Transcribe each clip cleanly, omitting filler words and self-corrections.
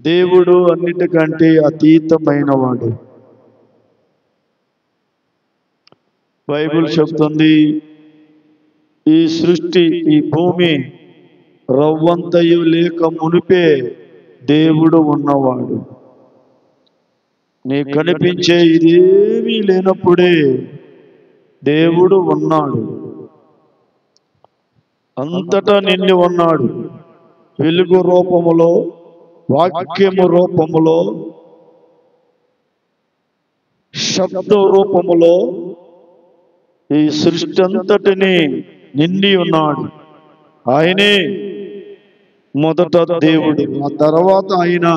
దేవుడు అన్నిటికంటే అతీతమైన వాడు. బైబిల్ చెప్తుంది, ఈ సృష్టి, ఈ భూమి రవ్వంతయు లేక మునిపే దేవుడు ఉన్నవాడు. నీకు కనిపించే ఇదేమీ లేనప్పుడే దేవుడు ఉన్నాడు. అంతటా నిండి ఉన్నాడు. వెలుగు రూపములో, వాక్యము రూపములో, శబ్ద రూపములో ఈ సృష్టి అంతటిని నిండి ఉన్నాడు. ఆయనే మొదట దేవుడు. ఆ తర్వాత ఆయన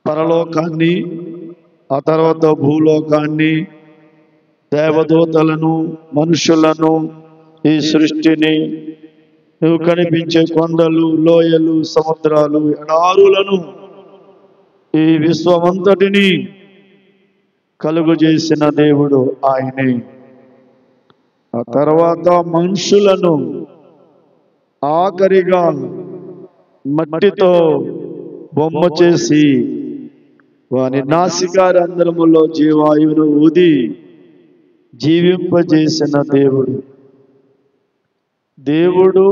పరలోకాన్ని, ఆ తర్వాత భూలోకాన్ని, దేవదూతలను, మనుషులను, ఈ సృష్టిని, నువ్వు కనిపించే కొండలు, లోయలు, సముద్రాలు, ఎడారులను, ఈ విశ్వమంతటిని కలుగు చేసిన దేవుడు ఆయనే. ఆ తర్వాత మనుషులను ఆఖరిగా మట్టితో బొమ్మ చేసి వాని నాసికారంధ్రములో జీవాయువును ఊది జీవింపజేసిన దేవుడు. దేవుడు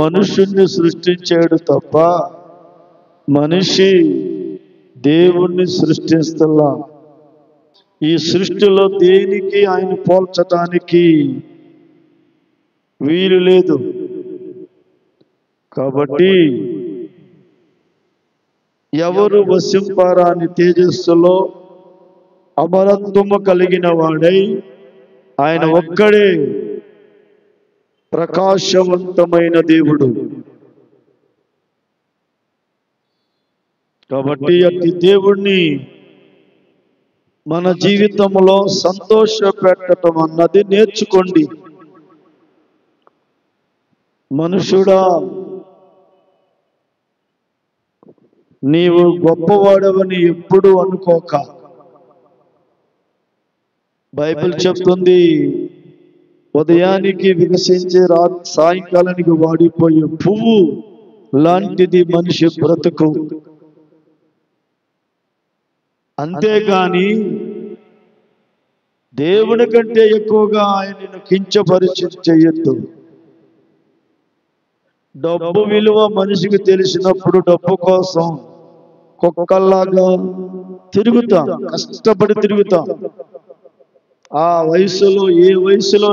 మనుషుణ్ణి సృష్టించాడు తప్ప మనిషి దేవుణ్ణి సృష్టిస్తలా. ఈ సృష్టిలో దేనికి ఆయన పోల్చటానికి వీలు లేదు. కాబట్టి ఎవరు వసింపరాని తేజస్సులో అమరత్వము కలిగిన వాడై ఆయన ఒక్కడే ప్రకాశవంతమైన దేవుడు. కాబట్టి అట్టి దేవుణ్ణి మన జీవితంలో సంతోష పెట్టడం అన్నది నేర్చుకోండి. మనుషుడా, నీవు గొప్పవాడవని ఎప్పుడు అనుకోక. బైబిల్ చెప్తుంది, ఉదయానికి వికసించే సాయంకాలానికి వాడిపోయే పువ్వు లాంటిది మనిషి బ్రతుకు. అంతేగాని దేవుని కంటే ఎక్కువగా ఆయనను కించపరిచి చేయొద్దు. డబ్బు విలువ మనిషికి తెలిసినప్పుడు డబ్బు కోసం కుక్కల్లాగా తిరుగుతాం, కష్టపడి తిరుగుతాం. ఆ వయసులో, ఏ వయసులో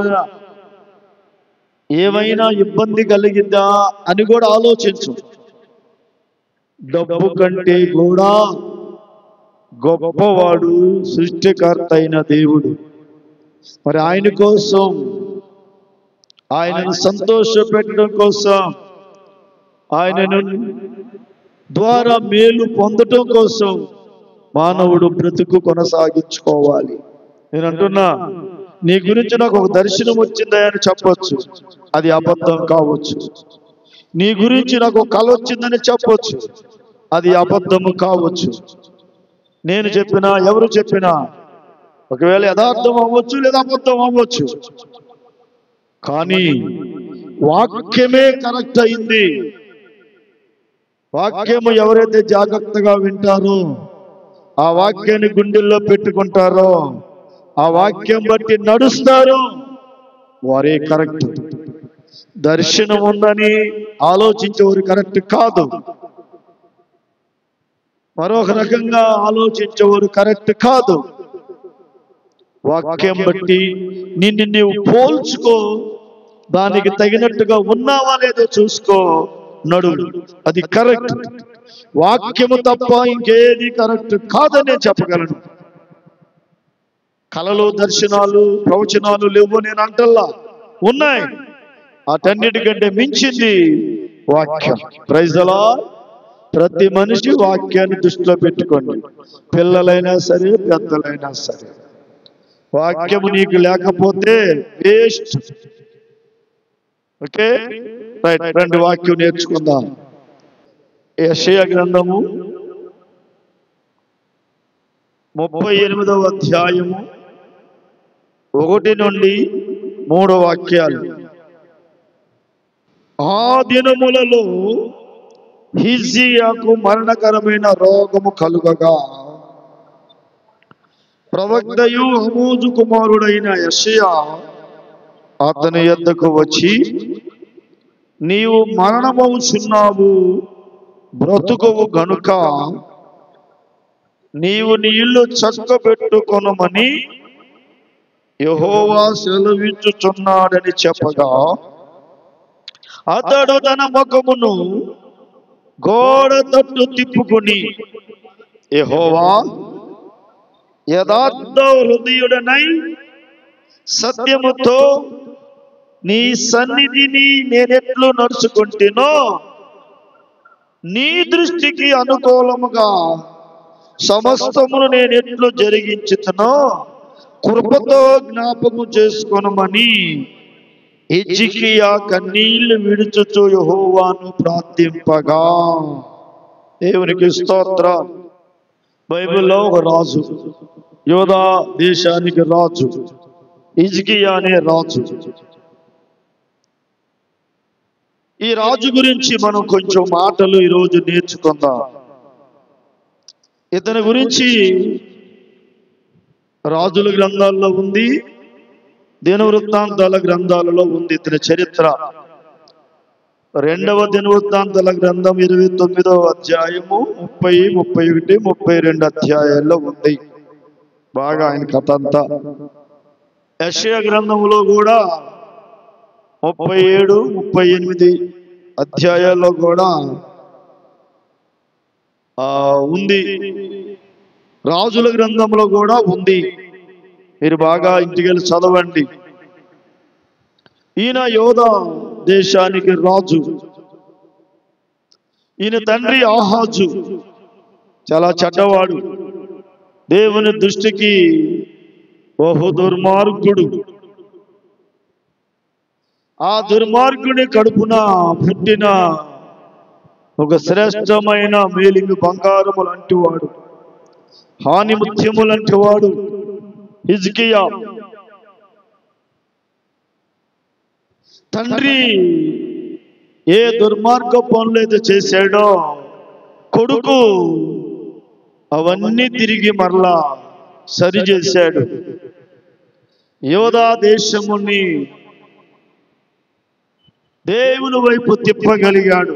ఏమైనా ఇబ్బంది కలిగిద్దా అని కూడా ఆలోచించు. డబ్బు కంటే కూడా గొప్పవాడు సృష్టికర్త అయిన దేవుడు. మరి ఆయన కోసం, ఆయనను సంతోష పెట్టడం కోసం, ఆయనను ద్వారా మేలు పొందటం కోసం మానవుడు బ్రతుకు కొనసాగించుకోవాలి. నేను అంటున్నా, నీ గురించి నాకు ఒక దర్శనం వచ్చిందా అని చెప్పొచ్చు, అది అబద్ధం కావచ్చు. నీ గురించి నాకు ఒక కళ వచ్చిందని చెప్పొచ్చు, అది అబద్ధము కావచ్చు. నేను చెప్పినా, ఎవరు చెప్పినా ఒకవేళ యథార్థం అవ్వచ్చు లేదా అబద్ధం అవ్వచ్చు. కానీ వాక్యమే కరెక్ట్ అయింది. వాక్యము ఎవరైతే జాగ్రత్తగా వింటారో, ఆ వాక్యాన్ని గుండెల్లో పెట్టుకుంటారో, ఆ వాక్యం బట్టి నడుస్తారో వారే కరెక్ట్. దర్శనం ఉందని ఆలోచించేవారు కరెక్ట్ కాదు. మరొక రకంగా ఆలోచించేవారు కరెక్ట్ కాదు. వాక్యం బట్టి నిన్ను నీవు పోల్చుకో, దానికి తగినట్టుగా ఉన్నావా లేదో చూసుకో, నడు, అది కరెక్ట్. వాక్యము తప్ప ఇంకేది కరెక్ట్ కాదని చెప్పగలను. కలలు, దర్శనాలు, ప్రవచనాలు లేవు నేను అంటల్లా, ఉన్నాయి. అటన్నిటికంటే మించింది వాక్యం. Praise the lord. ప్రతి మనిషి వాక్యాన్ని దృష్టిలో పెట్టుకోండి, పిల్లలైనా సరే, పెద్దలైనా సరే. వాక్యము నీకు లేకపోతే వేస్ట్. Okay, right. రెండు వాక్యం నేర్చుకుందాం. యెషయా గ్రంథము 38వ అధ్యాయము 1 నుండి 3 వాక్యాలు. ఆ దినములలో హిజ్కియాకు మరణకరమైన రోగము కలుగగా ప్రవక్తయు ఆమోజు కుమారుడైన యెషయా అతని యొద్దకు వచ్చి, నీవు మరణమవుచున్నావు, బ్రతుకువు గనుక నీవు నీ ఇల్లు చక్కబెట్టుకొనమని యెహోవా సెలవిచ్చుచున్నాడని చెప్పగా, అతడు తన ముఖమును గోడ తట్టు తిప్పుకొని, యెహోవా, యథార్థ హృదయుడనై సత్యముతో నీ సన్నిధిని నేనెట్లు నడుచుకుంటేనో నీ దృష్టికి అనుకూలముగా సమస్తమును నేనెట్లు జరిగించుతునో కృపతో జ్ఞాపకము చేసుకొనమని హిజ్కియా కన్నీళ్లు విడుచుచు యెహోవాను ప్రార్థింపగా. దేవునికి స్తోత్రం. బైబిల్లో ఒక రాజు, యోధా దేశానికి రాజు, హిజ్కియా అనే రాజు. ఈ రాజు గురించి మనం కొంచెం మాటలు ఈరోజు నేర్చుకుందాం. ఇతని గురించి రాజుల గ్రంథాల్లో ఉంది, దినవృత్తాంతాల గ్రంథాలలో ఉంది ఇతని చరిత్ర. 2వ దినవృత్తాంతాల గ్రంథం 29వ అధ్యాయము 30, 31, 32 అధ్యాయాల్లో ఉంది బాగా ఆయన కథ అంతా. యెషయా గ్రంథంలో కూడా 37, 38 అధ్యాయాల్లో కూడా ఉంది. రాజుల గ్రంథంలో కూడా ఉంది. మీరు బాగా ఇంటికి వెళ్ళి చదవండి. ఈయన యోధా దేశానికి రాజు. ఈయన తండ్రి ఆహాజు చాలా చెడ్డవాడు, దేవుని దృష్టికి బహు దుర్మార్గుడు. ఆ దుర్మార్గుని కడుపున పుట్టిన ఒక శ్రేష్టమైన మేలిమి బంగారము లాంటి వాడు, హాని ముత్యము లాంటి వాడు హిజ్కియా. తండ్రి ఏ దుర్మార్గ పనులు అయితే చేశాడో కొడుకు అవన్నీ తిరిగి మరలా సరిచేశాడు. యోధా దేశముని దేవుని వైపు తిప్పగలిగాడు.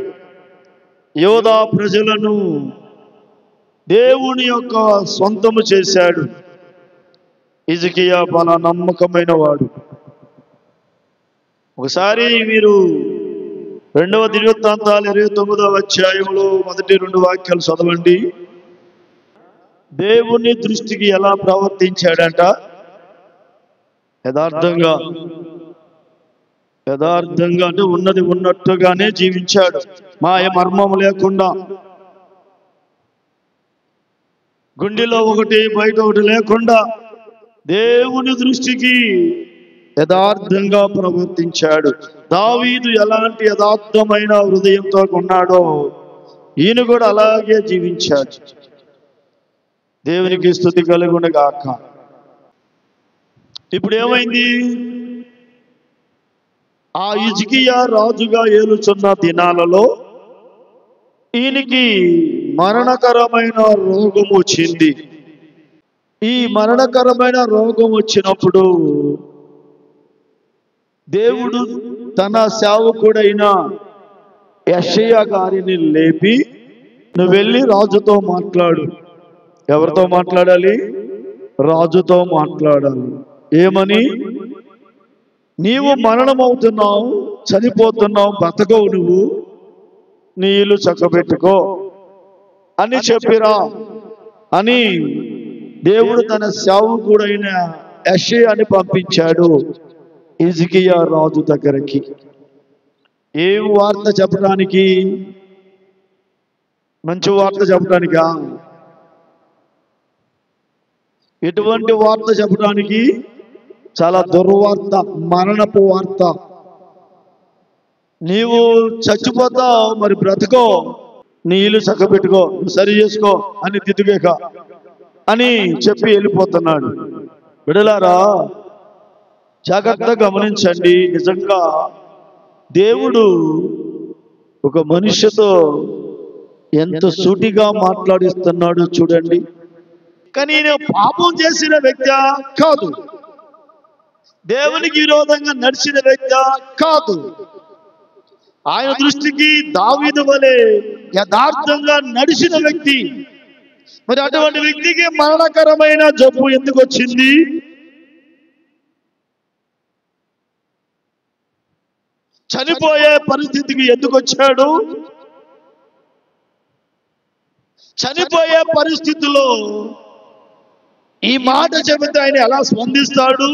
యోధా ప్రజలను దేవుని యొక్క సొంతము చేశాడు. హిజ్కియా చాలా నమ్మకమైన వాడు. ఒకసారి మీరు 2వ దినవృత్తాంతాలు 29వ అధ్యాయంలో 1-2 వాక్యాలు చదవండి. దేవుని దృష్టికి ఎలా ప్రవర్తించాడంట? యథార్థంగా అంటే ఉన్నది ఉన్నట్టుగానే జీవించాడు, మాయ మర్మం లేకుండా. గుండెలో ఒకటి బయట ఒకటి లేకుండా దేవుని దృష్టికి యథార్థంగా ప్రవర్తించాడు. దావీదు ఎలాంటి యథార్థమైన హృదయంతో ఉన్నాడో ఈయన కూడా అలాగే జీవించాడు. దేవునికి స్తుతి కలుగును గాక. ఇప్పుడు ఏమైంది? ఆ హిజ్కియా రాజుగా ఏలుచున్న దినాలలో ఈయనకి మరణకరమైన రోగం వచ్చింది. ఈ మరణకరమైన రోగం వచ్చినప్పుడు దేవుడు తన సేవకుడైన యెషయా గారిని లేపి, నువ్వు వెళ్ళి రాజుతో మాట్లాడు. ఎవరితో మాట్లాడాలి? రాజుతో మాట్లాడాలి. ఏమని? నీవు మరణమవుతున్నావు, చనిపోతున్నావు, బతకవు, నువ్వు నీ ఇల్లు చక్కబెట్టుకో అని చెప్పిరా అని దేవుడు తన సేవకుడైన యెషయాని పంపించాడు హిజ్కియా రాజు దగ్గరికి. ఏం వార్త చెప్పడానికి? మంచి వార్త చెప్పడానికా? ఎటువంటి వార్త చెప్పడానికి? చాలా దుర్వార్త, మరణపు వార్త. నీవు చచ్చిపోతావు, మరి బ్రతుకో, నీ ఇల్లు చక్కబెట్టుకో, సరి చేసుకో అని దిద్దుగేక అని చెప్పి వెళ్ళిపోతున్నాడు. బిడలారా, జాగ్రత్తగా గమనించండి. నిజంగా దేవుడు ఒక మనిషితో ఎంత సూటిగా మాట్లాడిస్తున్నాడు చూడండి. కానీ నేను పాపం చేసిన వ్యక్తి కాదు, దేవునికి విరోధంగా నడిచిన వ్యక్తి కాదు. ఆయన దృష్టికి దావీదు వలె యథార్థంగా నడిచిన వ్యక్తి. మరి అటువంటి వ్యక్తికి మరణకరమైన జబ్బు ఎందుకు వచ్చింది? చనిపోయే పరిస్థితికి ఎందుకు వచ్చాడు? చనిపోయే పరిస్థితిలో ఈ మాట చెబితే ఆయన ఎలా స్పందిస్తాడు?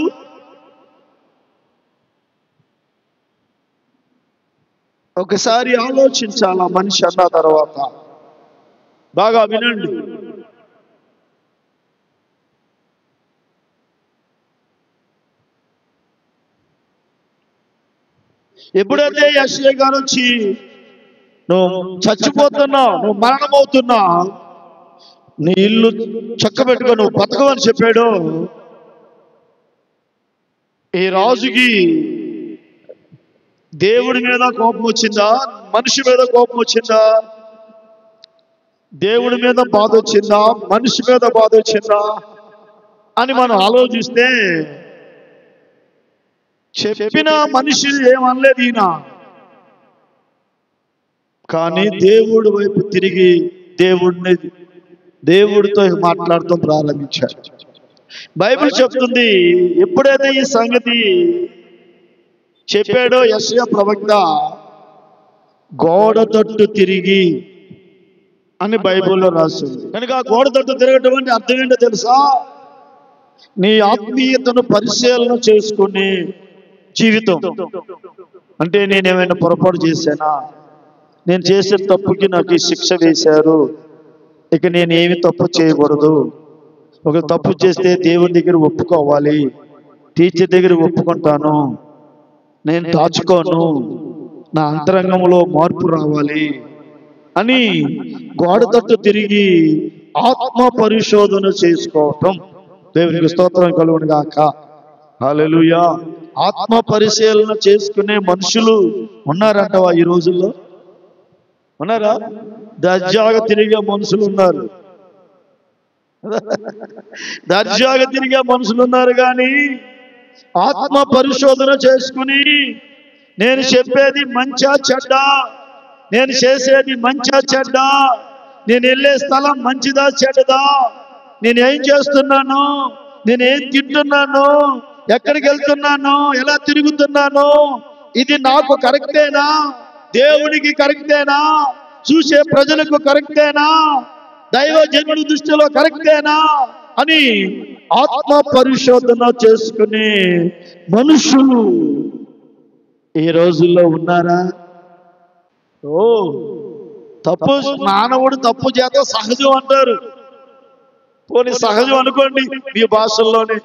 ఒకసారి ఆలోచించాలా మనిషి అన్న తర్వాత. బాగా వినండి. ఎప్పుడైతే యెషయా గారు వచ్చి నువ్వు చచ్చిపోతున్నావు, నువ్వు మరణమవుతున్నా, నీ ఇల్లు చక్కబెట్టుకో, నువ్వు బతకవని చెప్పాడు, ఈ రాజుకి దేవుడి మీద కోపం వచ్చిందా, మనిషి మీద కోపం వచ్చిందా? దేవుడి మీద బాధ వచ్చిందా, మనిషి మీద బాధ వచ్చిందా అని మనం ఆలోచిస్తే, చెప్పిన మనిషి ఏమనలేదు ఈయన, కానీ దేవుడి వైపు తిరిగి దేవుడితో మాట్లాడటం ప్రారంభించాడు. బైబిల్ చెప్తుంది, ఎప్పుడైతే ఈ సంగతి చెప్పాడో యెషయా ప్రవక్త, గోడ తట్టు తిరిగి అని బైబిల్లో రాస్తుంది. కనుక ఆ గోడ తట్టు తిరగటం అంటే అర్థం ఏంటో తెలుసా? నీ ఆత్మీయతను పరిశీలన చేసుకునే జీవితం. అంటే నేనేమైనా పొరపాటు చేశానా, నేను చేసే తప్పుకి నాకు ఈ శిక్ష వేశారు, ఇక నేనేమి తప్పు చేయకూడదు. ఒక తప్పు చేస్తే దేవుని దగ్గర ఒప్పుకోవాలి, టీచర్ దగ్గర ఒప్పుకుంటాను, నేను దాచుకోను, నా అంతరంగంలో మార్పు రావాలి అని గోడ తట్టు తిరిగి ఆత్మ పరిశోధన చేసుకోవటం. దేవునికి స్తోత్రం కలుగును గాక. హల్లెలూయా. ఆత్మ పరిశీలన చేసుకునే మనుషులు ఉన్నారంటవా ఈ రోజుల్లో? ఉన్నారా? దర్జాగా తిరిగే మనుషులు ఉన్నారు, దర్జాగా తిరిగే మనుషులు ఉన్నారు. కానీ ఆత్మ పరిశోధన చేసుకుని, నేను చెప్పేది మంచా చెడ్డా, నేను చేసేది మంచా చెడ్డా, నేను వెళ్ళే స్థలం మంచిదా చెడ్డదా, నేను ఏం చేస్తున్నాను, నేను ఏం తింటున్నాను, ఎక్కడికి వెళ్తున్నాను, ఎలా తిరుగుతున్నాను, ఇది నాకు కరెక్టేనా, దేవుడికి కరెక్టేనా, చూసే ప్రజలకు కరెక్టేనా, దైవజనుడి దృష్టిలో కరెక్టేనా అని ఆత్మ పరిశోధన చేసుకునే మనుషులు ఈ రోజుల్లో ఉన్నారా? ఓ తప్పు, మానవుడు తప్పు చేత సహజం అంటారు. పోనీ సహజం అనుకోండి మీ భాషల్లోనే.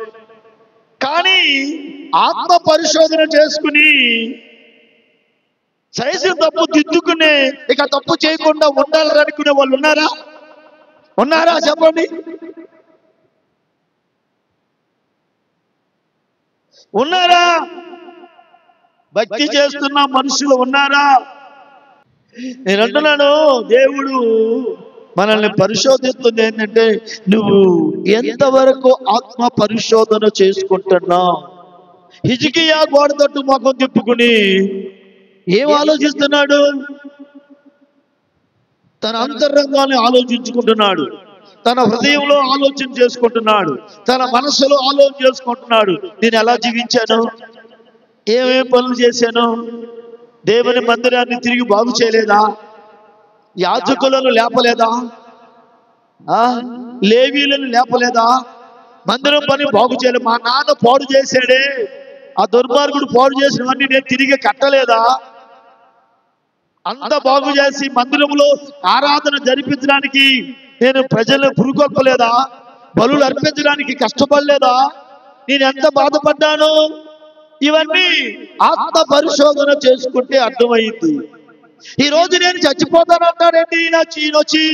కానీ ఆత్మ పరిశోధన చేసుకుని చేసిన తప్పు దిద్దుకునే, ఇక తప్పు చేయకుండా ఉండాలని అనుకునే వాళ్ళు ఉన్నారా? ఉన్నారా చెప్పండి. ఉన్నారా? భక్తి చేస్తున్న మనుషులు ఉన్నారా? నేను అంటున్నాను, దేవుడు మనల్ని పరిశోధిస్తుంది ఏంటంటే, నువ్వు ఎంతవరకు ఆత్మ పరిశోధన చేసుకుంటున్నావు. హిజ్కియా గోడ తట్టు ముఖం తిప్పుకుని ఏం ఆలోచిస్తున్నాడు? తన అంతరంగాన్ని ఆలోచించుకుంటున్నాడు, తన హృదయంలో ఆలోచన చేసుకుంటున్నాడు, తన మనసులో ఆలోచన చేసుకుంటున్నాడు. నేను ఎలా జీవించాను, ఏమేం పనులు చేశాను, దేవుని మందిరాన్ని తిరిగి బాగు చేయలేదా, యాజకులను లేపలేదా, లేవీలను లేపలేదా, మందిరం పని బాగు చేయలేదు, మా నాన్న పాడు చేశాడే, ఆ దుర్మార్గుడు పాడు చేసినవన్నీ నేను తిరిగి కట్టలేదా, అంత బాగు చేసి మందిరంలో ఆరాధన జరిపించడానికి నేను ప్రజలను పురుగొల్పలేదా, బలులు అర్పించడానికి కష్టపడలేదా, నేను ఎంత బాధపడ్డాను. ఇవన్నీ ఆత్మ పరిశోధన చేసుకుంటే అర్థమైంది. ఈ రోజు నేను చచ్చిపోతానంటాడేంటి ఈయనొచ్చి,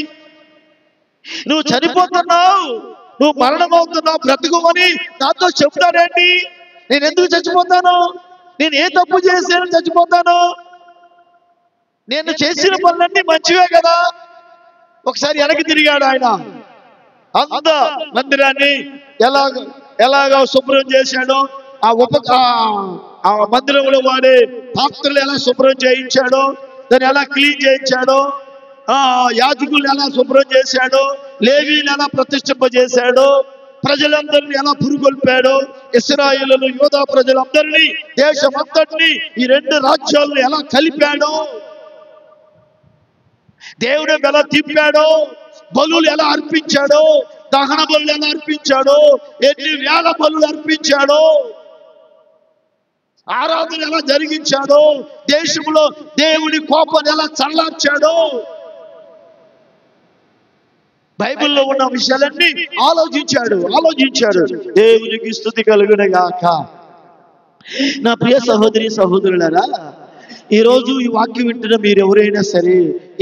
నువ్వు చనిపోతున్నావు, నువ్వు మరణమవుతున్నావు, బ్రతుకుమని నాతో చెప్తాడేంటి? నేను ఎందుకు చచ్చిపోతాను? నేను ఏ తప్పు చేశాను చచ్చిపోతాను? నేను చేసిన పనులన్నీ మంచివే కదా. ఒకసారి వెనక్కి తిరిగాడు ఆయన. అంత మందిరాన్ని ఎలాగ శుభ్రం చేశాడో, ఆ మందిరంలో వాడే పాత్రలు ఎలా శుభ్రం చేయించాడో, దాన్ని ఎలా క్లీన్ చేయించాడో, యాజకుల్ని ఎలా శుభ్రం చేశాడో, లేవీని ఎలా ప్రతిష్ఠింపజేశాడో, ప్రజలందరినీ ఎలా పురుగొల్పాడో, ఇశ్రాయేలు యోధా ప్రజలందరినీ, దేశమంతటినీ, ఈ రెండు రాజ్యాలను ఎలా కలిపాడో, దేవుడు ఎలా తిప్పాడో, బలులు ఎలా అర్పించాడో, దహన బలులు ఎలా అర్పించాడో, ఎన్ని వేల బలులు అర్పించాడో, ఆరాధన ఎలా జరిగించాడో, దేశంలో దేవుడి కోపాన్ని ఎలా చల్లార్చాడో, బైబిల్లో ఉన్న విషయాలన్నీ ఆలోచించాడు. దేవునికి స్తుతి కలుగునుగాక. నా ప్రియ సహోదరి సహోదరులారా, ఈరోజు ఈ వాక్యం వింటున్న మీరు ఎవరైనా సరే,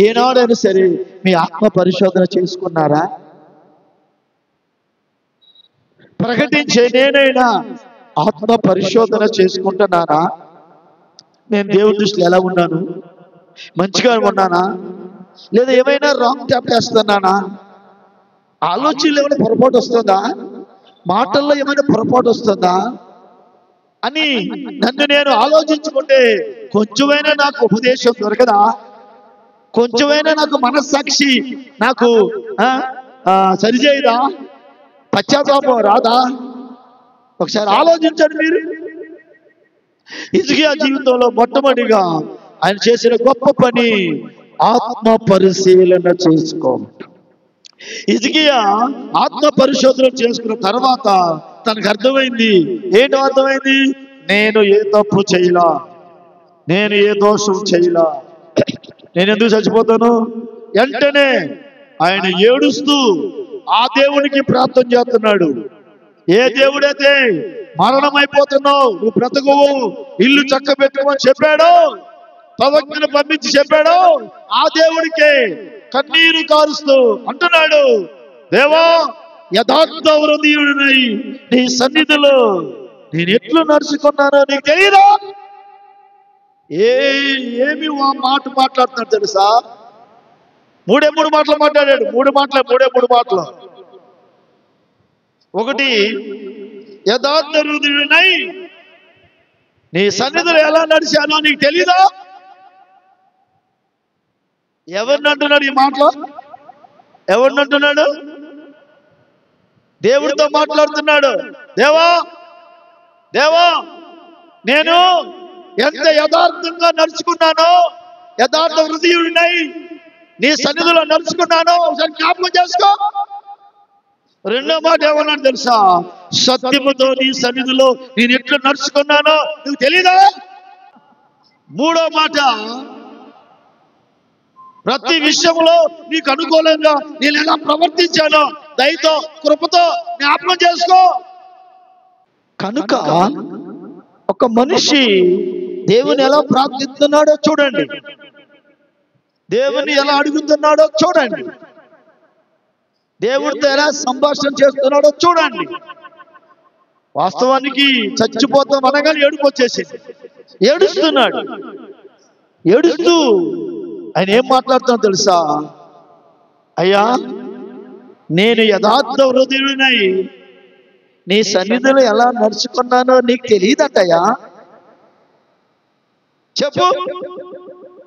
ఏనాడైనా సరే మీ ఆత్మ పరిశోధన చేసుకున్నారా? ప్రకటించే నేనైనా ఆత్మ పరిశోధన చేసుకుంటున్నానా? నేను దేవుడి దృష్టిలో ఎలా ఉన్నాను? మంచిగా ఉన్నానా? లేదా ఏమైనా రాంగ్ ట్యాప్ చేస్తున్నానా? ఆలోచనలో ఏమైనా పొరపాటు వస్తుందా? మాటల్లో ఏమైనా పొరపాటు వస్తుందా అని నన్ను నేను ఆలోచించుకుంటే కొంచెమైనా నాకు ఉపదేశం దొరకదా? కొంచెమైనా నాకు మనస్సాక్షి నాకు సరిచేయదా? పశ్చాత్తాపం రాదా? ఒకసారి ఆలోచించండి మీరు. హిజ్కియా జీవితంలో మొట్టమొదటిగా ఆయన చేసిన గొప్ప పని ఆత్మ పరిశీలన చేసుకోవడం. హిజ్కియా ఆత్మ పరిశోధన చేసుకున్న తర్వాత తనకు అర్థమైంది. ఏంటో అర్థమైంది? నేను ఏ తప్పు చేయలా, నేను ఏ దోషం చేయలా, నేను ఎందుకు చచ్చిపోతాను? వెంటనే ఆయన ఏడుస్తూ ఆ దేవునికి ప్రార్థన చేస్తున్నాడు. ఏ దేవుడైతే మరణం అయిపోతున్నావు, నువ్వు బ్రతకవు, ఇల్లు చక్క పెట్టుకోమని చెప్పాడో, ప్రవక్తను పంపించి చెప్పాడో, ఆ దేవుడికే కన్నీరు కారుస్తూ అంటున్నాడు, దేవా, యథార్థ హృదయుడినై నీ సన్నిధిలో నేను ఎట్లు నడుచుకున్నానో నీకు తెలియదా? ఏమి మాట మాట్లాడుతున్నాడు తెలుసా? మూడే మూడు మాటలు మాట్లాడాడు. మూడే మూడు మాటలు. ఒకటి, యథార్థ హృదయుడినై నీ సన్నిధిలో ఎలా నడిచానో నీకు తెలీదా? ఎవరిని అంటున్నాడు ఈ మాటలో? ఎవరిని అంటున్నాడు? దేవుడితో మాట్లాడుతున్నాడు. దేవా, నేను ఎంత యథార్థంగా నడుచుకున్నానో, యథార్థ హృదయుడినై నీ సన్నిధిలో నడుచుకున్నానో ఒకసారి జ్ఞాపకం చేసుకో. రెండో మాట ఏమన్నాడు తెలుసా? సత్యముతో నీ సన్నిధిలో నేను ఎట్లా నడుచుకున్నానో నువ్వు తెలీదా? మూడో మాట, ప్రతి విషయంలో నీకు అనుకూలంగా నేను ఎలా ప్రవర్తించానో దయతో కృపతో జ్ఞాపకం చేసుకో. కనుక ఒక మనిషి దేవుని ఎలా ప్రార్థిస్తున్నాడో చూడండి, దేవుని ఎలా అడుగుతున్నాడో చూడండి, దేవుడితో ఎలా సంభాషణ చేస్తున్నాడో చూడండి. వాస్తవానికి చచ్చిపోతాం అనగానే ఏడుపు వచ్చేసింది. ఏడుస్తున్నాడు. ఏడుస్తూ ఆయన ఏం మాట్లాడుతున్నాడు తెలుసా? అయ్యా, నేను యథార్థ హృదయుడినై నీ సన్నిధిలో ఎలా నడుచుకున్నానో నీకు తెలియదటయ్యా. చెప్పు,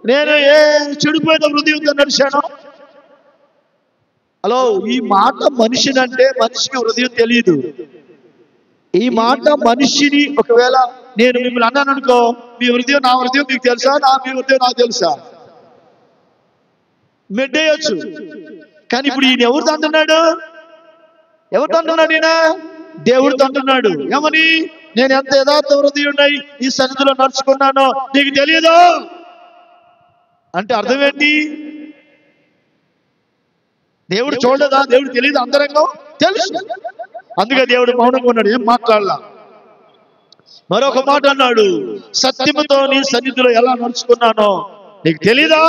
నేను ఏ చెడిపోయిన హృదయంతో నడిచాను? హలో, ఈ మాట మనిషినంటే మనిషికి హృదయం తెలియదు. ఈ మాట మనిషిని ఒకవేళ నేను మిమ్మల్ని అన్నాను అనుకో, మీ హృదయం నా హృదయం మీకు తెలుసా? మీ హృదయం నాకు తెలుసా? మెడ్డేయచ్చు. కానీ ఇప్పుడు ఈయన ఎవరితో అంటున్నాడు? ఎవరితో అంటున్నాడు ఈయన? దేవుడితో అంటున్నాడు. ఏమని? నేను ఎంత యథార్థ హృదయుడినై ఈ సన్నిధిలో నడుచుకున్నానో నీకు తెలియదు అంటే అర్థం ఏంటి? దేవుడు చూడదా? దేవుడు తెలియదు? అంతరంగం తెలుసు. అందుకే దేవుడు మౌనంగా ఉన్నాడు, ఏం మాట్లాడలా. మరొక మాట అన్నాడు, సత్యముతో నీ సన్నిధిలో ఎలా నడుచుకున్నానో నీకు తెలీదా?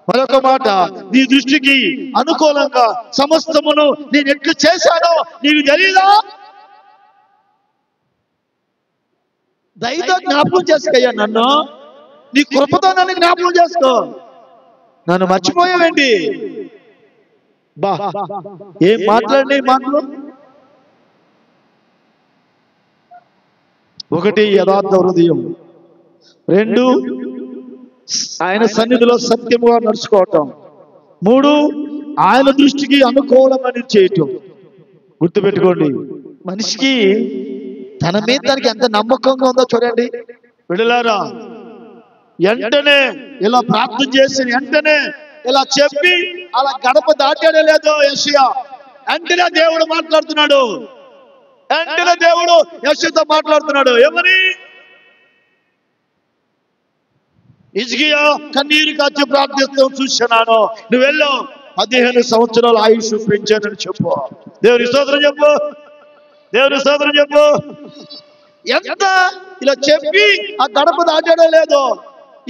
మరొక మాట, నీ దృష్టికి అనుకూలంగా సమస్తమును నేను ఎట్లు చేశానో నీకు తెలీదా? దయతో జ్ఞాపకం చేసుకోయ్యా, నన్ను నీ కృపతో నన్ను జ్ఞాపకం చేసుకో. నన్ను మర్చిపోయావేంటి? బా ఏం మాట్లాడినా మాటలు. ఒకటి యథార్థ హృదయం, రెండు ఆయన సన్నిధిలో సత్యముగా నడుచుకోవటం, మూడు ఆయన దృష్టికి అనుకూలమని చేయటం. గుర్తుపెట్టుకోండి, మనిషికి తన మీద తనకి ఎంత నమ్మకంగా ఉందో చూడండి. విడలారా, వెంటనే ఇలా ప్రార్థన చేసి వెంటనే ఇలా చెప్పి అలా గడప దాటాడే లేదో యెషయా, వెంటనే దేవుడు మాట్లాడుతున్నాడు. వెంటనే దేవుడు యెషయాతో మాట్లాడుతున్నాడు. ఏమని? హిజ్కియా కన్నీరు కాచి ప్రార్థిస్తూ చూస్తున్నాను, నువ్వు వెళ్ళు 15 సంవత్సరాల ఆయుష్ పెంచానని చెప్పు. దేవుని స్తోత్రం చెప్పు, దేవుని స్తోత్రం చెప్పు. ఎంత ఇలా చెప్పి ఆ గడప దాటాడో లేదో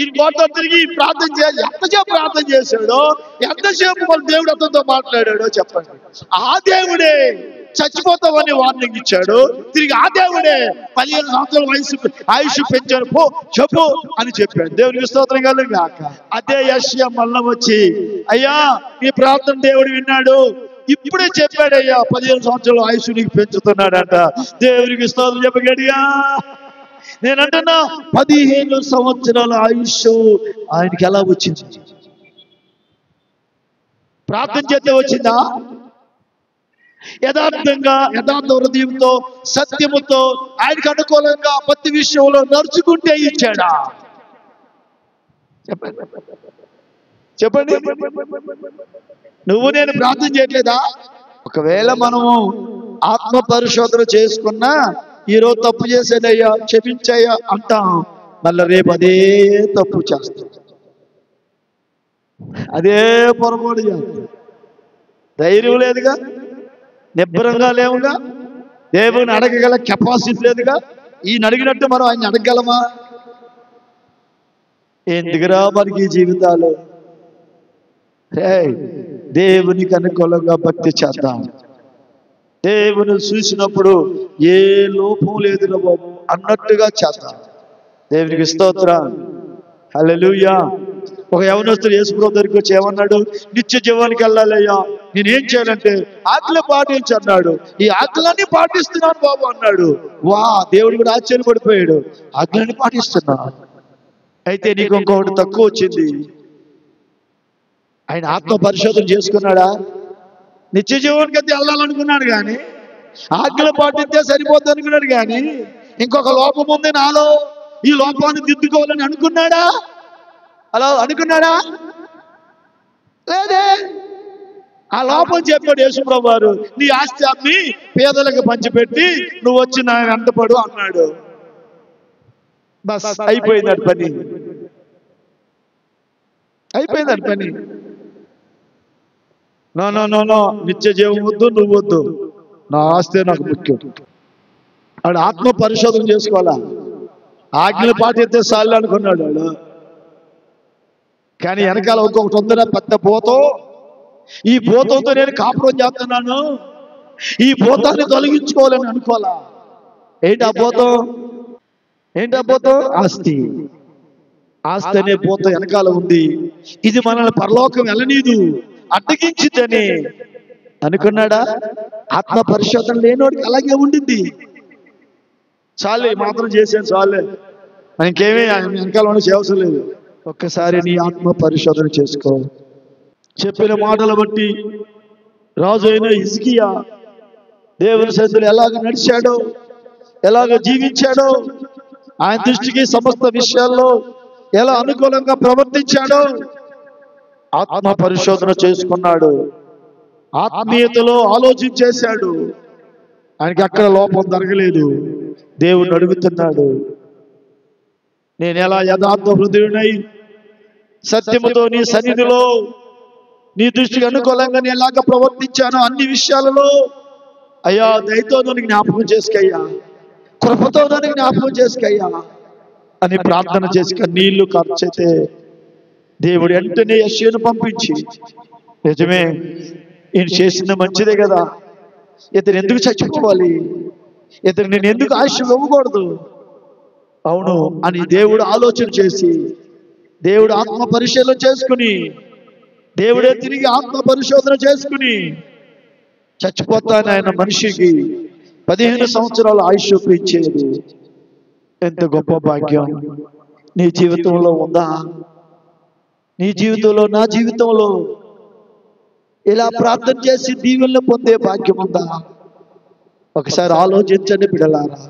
ఈ కోట తిరిగి ప్రార్థన చేయాలి. ఎంతసేపు ప్రార్థన చేశాడో, ఎంతసేపు మన దేవుడు అతనితో మాట్లాడాడో చెప్పండి. ఆ దేవుడే చచ్చిపోతామని వార్నింగ్ ఇచ్చాడు. తిరిగి ఆ దేవుడే 15 సంవత్సరాల ఆయుష్ పెంచాడు, పో చెప్పు అని చెప్పాడు. దేవునికి స్తోత్రం కలుగాక. అదే యెషయా మళ్ళా వచ్చి, అయ్యా నీ ప్రార్థన దేవుడు విన్నాడు, ఇప్పుడే చెప్పాడయ్యా 15 సంవత్సరాల ఆయుష్ నీకు పెంచుతున్నాడంట. దేవునికి స్తోత్రం చెప్పగడియా. నేనంటున్నా 15 సంవత్సరాల ఆయుష్ ఆయనకి ఎలా వచ్చింది? ప్రార్థన చేస్తే వచ్చిందా? యథార్థంగా, యథార్థ హృదయంతో, సత్యముతో ఆయనకు అనుకూలంగా ప్రతి విషయంలో నడుచుకుంటే ఇచ్చాడా? చెప్పండి చెప్పండి. నువ్వు నేను ప్రార్థన చేయట్లేదా? ఒకవేళ మనము ఆత్మ పరిశోధన చేసుకున్నా, ఈరోజు తప్పు చేసేదయ్యా క్షమించయ్యా అంటాం, మళ్ళీ రేపు అదే తప్పు చేస్తాం, అదే పొరపాటు చేస్తాం. ధైర్యం లేదుగా, నిబ్బరంగా లేవుగా, దేవుని అడగగల కెపాసిటీ లేదుగా. ఈయన అడిగినట్టు మనం ఆయన అడగగలమా? ఎందుకురా మనకి జీవితాలు? దేవునికి అనుకూలంగా భక్తి చేద్దాం. దేవుని చూసినప్పుడు ఏ లోపం లేదురా బాబు అన్నట్టుగా చేద్దాం. దేవునికి స్తోత్రం, హల్లెలూయా. ఒక యవనస్తుడు యేసుప్రభువు దగ్గరికి వచ్చి ఏమన్నాడు? నిత్య జీవానికి వెళ్ళాలయ్యా, నేనేం చేయాలంటే ఆజ్ఞలు పాటించు అన్నాడు. ఈ ఆజ్ఞలన్నీ పాటిస్తున్నాను బాబు అన్నాడు. వా, దేవుడు కూడా ఆశ్చర్యపడిపోయాడు. ఆజ్ఞలన్నీ పాటిస్తున్నా, అయితే నీకు ఇంకొకటి తక్కువ వచ్చింది. ఆయన ఆత్మ పరిశోధన చేసుకున్నాడా? నిత్య జీవానికి అయితే వెళ్ళాలనుకున్నాడు కానీ, ఆజ్ఞలు పాటిస్తే సరిపోద్ది అనుకున్నాడు కానీ, ఇంకొక లోపం ఉంది నాలో, ఈ లోపాన్ని దిద్దుకోవాలని అనుకున్నాడా? అలా అనుకున్నాడా? లేదే. ఆ లోపం చెప్పాడు యేసుప్రభువు వారు, నీ ఆస్తి అమ్మి పేదలకు పంచిపెట్టి నువ్వు వచ్చి నా వెంటపడు అన్నాడు. బస్ అయిపోయింది అది పని, అయిపోయింది అది పని. నో నో నో నో, నిత్య జీవం వద్దు, నువ్వు వద్దు, నా ఆస్తే నాకు ముఖ్యం. వాడు ఆత్మ పరిశోధన చేసుకోవాలా? ఆజ్ఞలు పాటిస్తే చాలు అనుకున్నాడు వాడు. కానీ వెనకాల ఇంకొకటి ఉందిరా, పెద్ద భూతం. ఈ భూతంతో నేను కాపురం చేస్తున్నాను, ఈ భూతాన్ని తొలగించుకోవాలని అనుకోవాలా? ఏంటి ఆ భూతం? ఏంటి ఆ భూతం? ఆస్తి. ఆస్తి అనే భూతం వెనకాల ఉంది. ఇది మనల్ని పరలోకం వెళ్ళనీదు, అడ్డగించిందని అనుకున్నాడా? ఆత్మ పరిశోధన లేనోడికి అలాగే ఉండింది. చాలే మాత్రం చేశాను, చాలే, ఇంకేమీ వెనకాల చేయవసరం లేదు. ఒక్కసారి నీ ఆత్మ పరిశోధన చేసుకో. చెప్పిన మాటలు బట్టి రాజు అయిన హిజ్కియా దేవుని సన్నిధిలో ఎలాగ నడిచాడో, ఎలాగ జీవించాడో, ఆయన దృష్టికి సమస్త విషయాల్లో ఎలా అనుకూలంగా ప్రవర్తించాడో ఆత్మ పరిశోధన చేసుకున్నాడు. ఆత్మీయతలో ఆలోచించేశాడు. ఆయనకి అక్కడ లోపం జరగలేదు. దేవుణ్ణి అడుగుతున్నాడు, నేను ఎలా యథార్థ హృదయుడై సత్యముతో నీ సన్నిధిలో నీ దృష్టికి అనుకూలంగా నేను ఎలాగ ప్రవర్తించానో అన్ని విషయాలలో అయ్యా దయతో నన్ను జ్ఞాపకం చేసుకయ్యా, కృపతో నన్ను జ్ఞాపకం చేసుకయ్యా అని ప్రార్థన చేసి నీళ్లు ఖర్చయితే దేవుడు వెంటనే యెషయాను పంపించి, నిజమే ఈయన చేసింది మంచిదే కదా, ఇతను ఎందుకు చచ్చిపోవాలి, ఇతను నేను ఎందుకు ఆయుష్ ఇవ్వకూడదు, అవును అని దేవుడు ఆలోచన చేసి, దేవుడు ఆత్మ పరిశీలన చేసుకుని దేవుడే తిరిగి ఆత్మ పరిశోధన చేసుకుని చచ్చిపోతాను ఆయన మనిషికి 15 సంవత్సరాల ఆయుష్ ఇచ్చేది. ఎంత గొప్ప భాగ్యం నీ జీవితంలో ఉందా? నీ జీవితంలో, నా జీవితంలో ఇలా ప్రార్థన చేసి దీవెనలు పొందే భాగ్యం ఉందా? ఒకసారి ఆలోచించండి బిడ్డలారా.